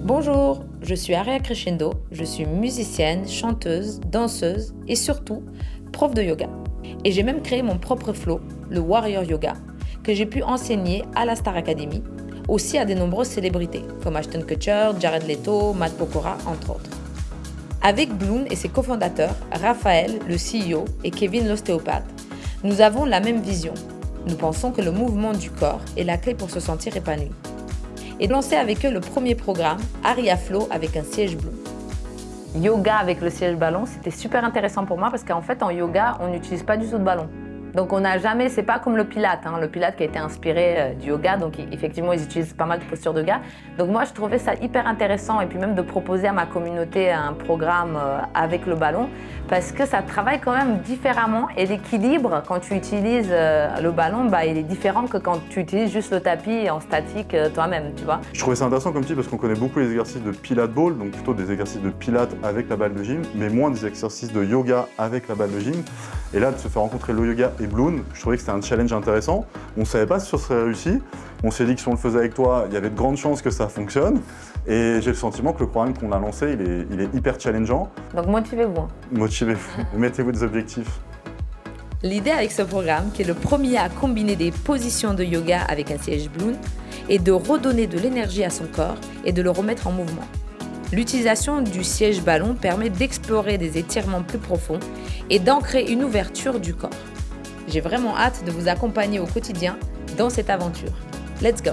Bonjour, je suis Aria Crescendo, je suis musicienne, chanteuse, danseuse et surtout prof de yoga. Et j'ai même créé mon propre flow, le Warrior Yoga, que j'ai pu enseigner à la Star Academy, aussi à de nombreuses célébrités comme Ashton Kutcher, Jared Leto, Matt Pokora, entre autres. Avec Bloom et ses cofondateurs, Raphaël, le CEO, et Kevin, l'ostéopathe, nous avons la même vision. Nous pensons que le mouvement du corps est la clé pour se sentir épanoui. Et de lancer avec eux le premier programme, Aria Flow, avec un siège Bloom. Yoga avec le siège ballon, c'était super intéressant pour moi parce qu'en fait, en yoga, on n'utilise pas du tout de ballon. Donc on n'a jamais, c'est pas comme le Pilate, le Pilate qui a été inspiré du yoga, donc effectivement ils utilisent pas mal de postures de yoga. Donc moi je trouvais ça hyper intéressant et puis même de proposer à ma communauté un programme avec le ballon parce que ça travaille quand même différemment et l'équilibre quand tu utilises le ballon, il est différent que quand tu utilises juste le tapis en statique toi-même, tu vois. Je trouvais ça intéressant comme type parce qu'on connaît beaucoup les exercices de Pilate Ball, donc plutôt des exercices de Pilate avec la balle de gym, mais moins des exercices de yoga avec la balle de gym. Et là, de se faire rencontrer le yoga et Bloom, je trouvais que c'était un challenge intéressant. On ne savait pas si ça serait réussi. On s'est dit que si on le faisait avec toi, il y avait de grandes chances que ça fonctionne. Et j'ai le sentiment que le programme qu'on a lancé, il est hyper challengeant. Donc motivez-vous. Motivez-vous, mettez-vous des objectifs. L'idée avec ce programme, qui est le premier à combiner des positions de yoga avec un siège Bloom, est de redonner de l'énergie à son corps et de le remettre en mouvement. L'utilisation du siège ballon permet d'explorer des étirements plus profonds et d'ancrer une ouverture du corps. J'ai vraiment hâte de vous accompagner au quotidien dans cette aventure. Let's go!